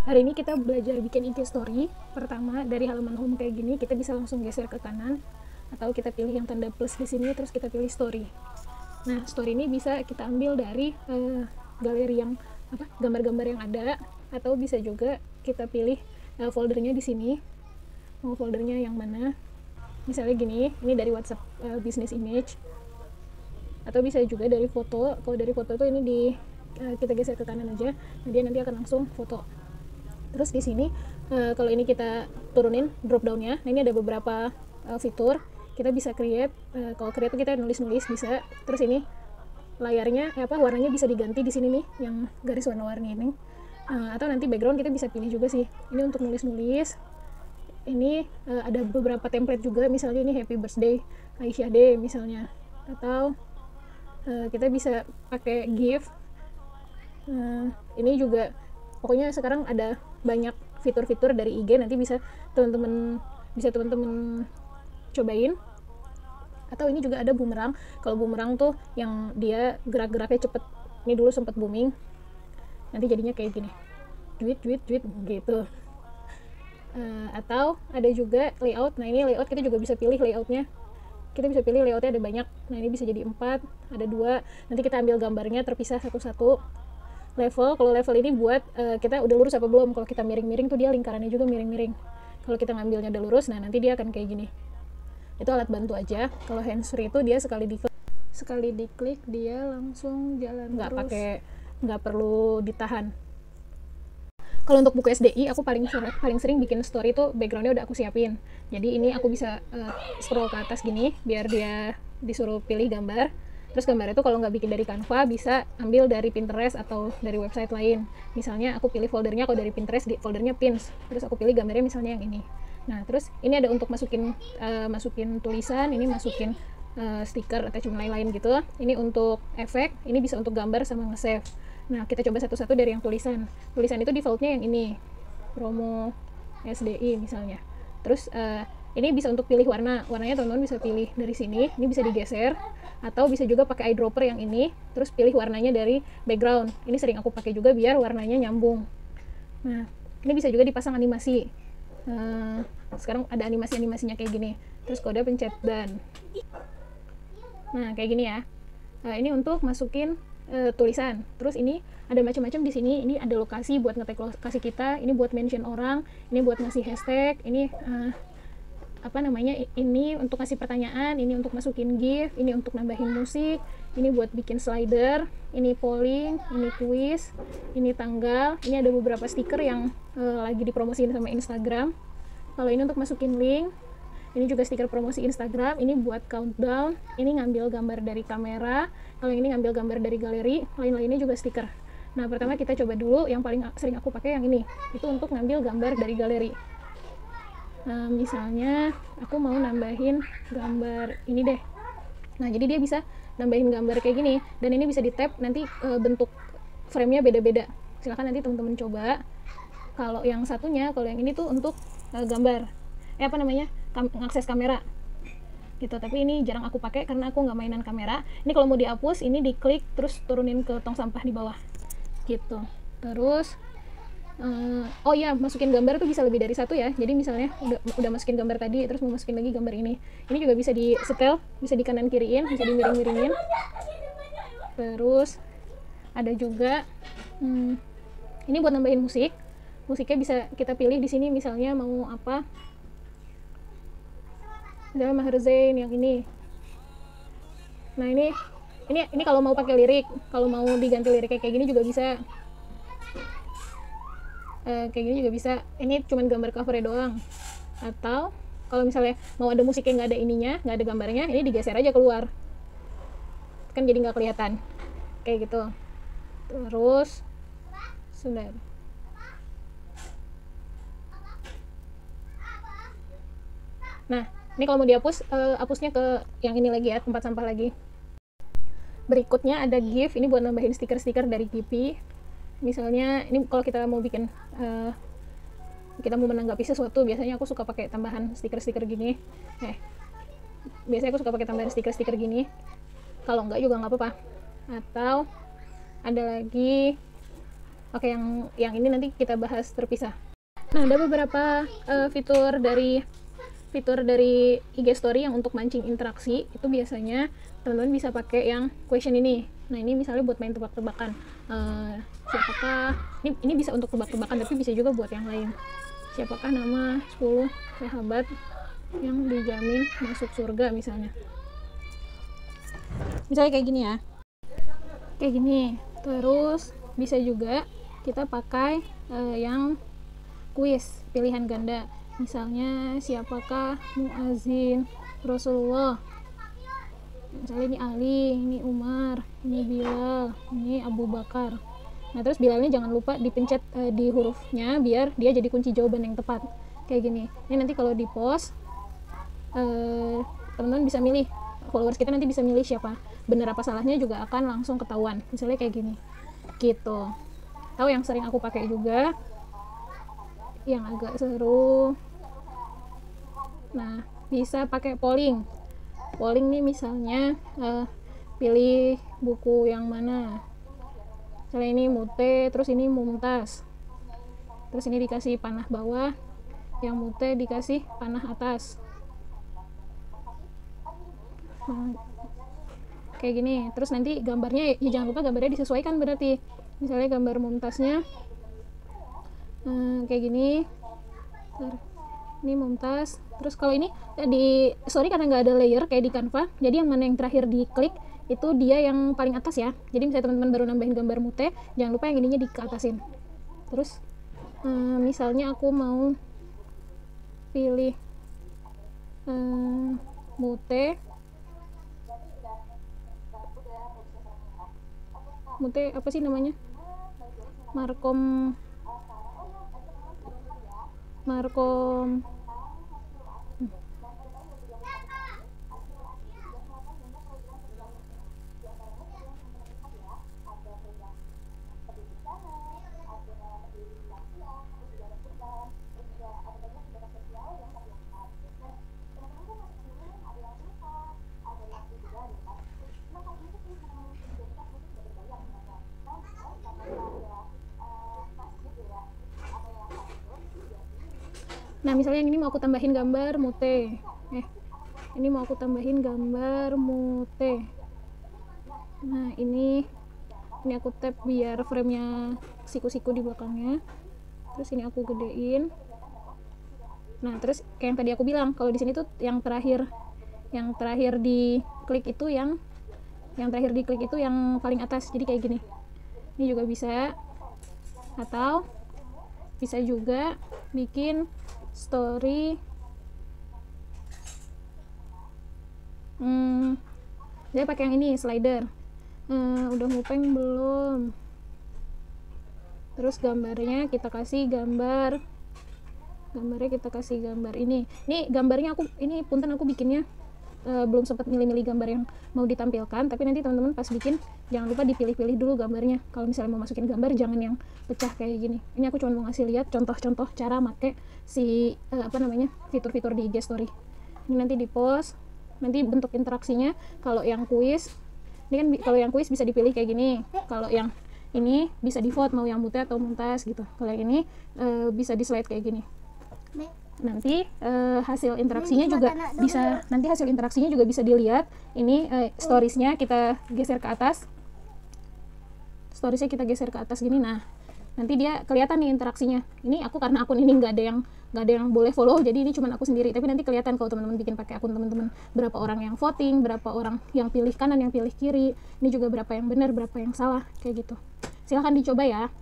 Hari ini kita belajar bikin IG story. Pertama, dari halaman home kayak gini, kita bisa langsung geser ke kanan, atau kita pilih yang tanda plus di sini, terus kita pilih story. Nah, story ini bisa kita ambil dari galeri yang gambar-gambar yang ada, atau bisa juga kita pilih foldernya di sini. Mau foldernya yang mana? Misalnya gini, ini dari WhatsApp business image, atau bisa juga dari foto. Kalau dari foto tuh ini kita geser ke kanan aja, dia nanti akan langsung foto. Terus di sini kalau ini kita turunin drop downnya, nah ini ada beberapa fitur. Kita bisa create, kalau create itu kita nulis-nulis bisa. Terus ini layarnya warnanya bisa diganti di sini nih, yang garis warna-warni ini. Atau nanti background kita bisa pilih juga sih. Ini untuk nulis-nulis. Ini ada beberapa template juga, misalnya ini happy birthday Aisyah Day misalnya. Atau kita bisa pakai GIF. Ini juga pokoknya sekarang ada banyak fitur-fitur dari IG, nanti bisa teman-teman cobain. Atau ini juga ada boomerang. Kalau boomerang tuh yang dia gerak-geraknya cepet, ini dulu sempat booming, nanti jadinya kayak gini, tweet gitu. Atau ada juga layout. Nah ini layout kita juga bisa pilih layoutnya. Kita bisa pilih layoutnya ada banyak. Nah ini bisa jadi 4, ada 2. Nanti kita ambil gambarnya terpisah satu-satu. Level, kalau level ini buat kita udah lurus apa belum. Kalau kita miring-miring tuh dia lingkarannya juga miring-miring. Kalau kita ngambilnya udah lurus, nah nanti dia akan kayak gini. Itu alat bantu aja. Kalau hands free itu dia sekali diklik dia langsung jalan, nggak perlu ditahan. Kalau untuk buku SDI, aku paling sering bikin story itu backgroundnya udah aku siapin. Jadi ini aku bisa scroll ke atas gini, biar dia disuruh pilih gambar. Terus gambar itu kalau nggak bikin dari Canva, bisa ambil dari Pinterest atau dari website lain. Misalnya aku pilih foldernya, kalau dari Pinterest di foldernya pins. Terus aku pilih gambarnya misalnya yang ini. Nah, terus ini ada untuk masukin tulisan, ini masukin stiker, attachment lain-lain gitu. Ini untuk efek, ini bisa untuk gambar sama nge-save. Nah, kita coba satu-satu dari yang tulisan. Tulisan itu defaultnya yang ini, promo SDI misalnya. Terus ini bisa untuk pilih warnanya teman-teman bisa pilih dari sini. Ini bisa digeser, atau bisa juga pakai eyedropper yang ini. Terus pilih warnanya dari background. Ini sering aku pakai juga biar warnanya nyambung. Nah, ini bisa juga dipasang animasi. Sekarang ada animasinya kayak gini. Terus kode pencet dan. Nah, kayak gini ya. Ini untuk masukin tulisan. Terus ini ada macam-macam di sini. Ini ada lokasi buat ngetek lokasi kita, ini buat mention orang, ini buat ngasih hashtag, ini ini untuk ngasih pertanyaan, ini untuk masukin GIF, ini untuk nambahin musik, ini buat bikin slider, ini polling, ini quiz, ini tanggal, ini ada beberapa stiker yang lagi dipromosiin sama Instagram. Kalau ini untuk masukin link, ini juga stiker promosi Instagram, ini buat countdown, ini ngambil gambar dari kamera, kalau ini ngambil gambar dari galeri, lain-lainnya juga stiker. Nah, pertama kita coba dulu yang paling sering aku pakai yang ini, itu untuk ngambil gambar dari galeri. Nah, misalnya aku mau nambahin gambar ini deh. Nah, jadi dia bisa nambahin gambar kayak gini, dan ini bisa di tap, nanti bentuk frame-nya beda-beda. Silahkan nanti teman-teman coba. Kalau yang satunya, kalau yang ini tuh untuk gambar, ngakses kamera gitu, tapi ini jarang aku pakai karena aku nggak mainan kamera. Ini kalau mau dihapus, ini diklik terus turunin ke tong sampah di bawah gitu. Terus masukin gambar tuh bisa lebih dari satu ya. Jadi misalnya udah masukin gambar tadi, terus mau masukin lagi gambar ini juga bisa di setel, bisa di kanan kiriin, bisa di miring-miringin. Terus ada juga ini buat nambahin musiknya bisa kita pilih di sini, misalnya mau apa, misalnya Maher Zain yang ini. Nah ini kalau mau pakai lirik, kalau mau diganti liriknya kayak gini juga bisa. Kayak gini juga bisa. Ini cuman gambar covernya doang. Atau kalau misalnya mau ada musiknya nggak ada ininya, nggak ada gambarnya, ini digeser aja keluar, kan jadi nggak kelihatan kayak gitu. Terus sudah. Nah, ini kalau mau dihapus, hapusnya ke yang ini lagi ya, tempat sampah lagi. Berikutnya ada GIF, ini buat nambahin stiker-stiker dari Gipi. Misalnya, ini kalau kita mau bikin, kita mau menanggapi sesuatu, biasanya aku suka pakai tambahan stiker-stiker gini. Biasanya aku suka pakai tambahan stiker-stiker gini. Kalau enggak juga nggak apa-apa. Atau ada lagi Oke, yang ini nanti kita bahas terpisah. Nah, ada beberapa fitur dari IG Story yang untuk mancing interaksi. Itu biasanya teman-teman bisa pakai yang question ini. Nah, ini misalnya buat main tebak-tebakan. Siapakah, ini bisa untuk tebak-tebakan, tapi bisa juga buat yang lain. Siapakah nama 10 sahabat yang dijamin masuk surga misalnya. Misalnya kayak gini ya. Kayak gini. Terus bisa juga kita pakai yang kuis pilihan ganda. Misalnya siapakah muazin Rasulullah. Misalnya ini Ali, ini Umar, ini Bilal, ini Abu Bakar. Nah, terus Bilalnya jangan lupa dipencet di hurufnya biar dia jadi kunci jawaban yang tepat. Kayak gini. Ini nanti kalau di post teman-teman bisa milih, followers kita nanti bisa milih siapa benar apa salahnya juga akan langsung ketahuan. Misalnya kayak gini gitu. Tahu yang sering aku pakai juga yang agak seru. Nah, bisa pakai polling nih, misalnya pilih buku yang mana. Misalnya ini Mute, terus ini Mumtaz, terus ini dikasih panah bawah, yang Mute dikasih panah atas. Nah, kayak gini. Terus nanti gambarnya ya jangan lupa gambarnya disesuaikan, berarti misalnya gambar Mumtaznya kayak gini. Ini Mumtaz. Terus kalau ini sorry karena nggak ada layer kayak di Canva, jadi yang mana yang terakhir diklik itu dia yang paling atas ya. Jadi misalnya teman-teman baru nambahin gambar Mute, jangan lupa yang ininya dikeatasin. Terus misalnya aku mau pilih Mute apa sih namanya, Markom Nah, misalnya yang ini mau aku tambahin gambar Mute. Ini mau aku tambahin gambar Mute. Nah, ini aku tap biar framenya siku-siku di belakangnya. Terus ini aku gedein. Nah, terus kayak yang tadi aku bilang, kalau di sini tuh yang terakhir diklik itu yang paling atas. Jadi kayak gini. Ini juga bisa. Atau bisa juga bikin story saya pakai yang ini slider. Udah mupeng belum? Terus gambarnya kita kasih gambar ini gambarnya punten aku bikinnya belum sempat milih-milih gambar yang mau ditampilkan, tapi nanti teman-teman pas bikin jangan lupa dipilih-pilih dulu gambarnya. Kalau misalnya mau masukin gambar jangan yang pecah kayak gini. Ini aku cuma mau ngasih lihat contoh-contoh cara make si fitur-fitur di IG Story. Ini nanti di post, nanti bentuk interaksinya. Kalau yang kuis kalau yang kuis bisa dipilih kayak gini. Kalau yang ini bisa di vote mau yang Mute atau Mumtaz gitu. Kalau yang ini bisa di slide kayak gini. Nanti hasil interaksinya juga bisa dilihat. Ini storiesnya kita geser ke atas. Gini. Nah, nanti dia kelihatan nih interaksinya. Ini aku karena akun ini nggak ada yang boleh follow, jadi ini cuma aku sendiri. Tapi nanti kelihatan kalau teman-teman bikin pakai akun teman-teman, berapa orang yang voting, berapa orang yang pilih kanan, yang pilih kiri. Ini juga berapa yang benar, berapa yang salah, kayak gitu. Silahkan dicoba ya.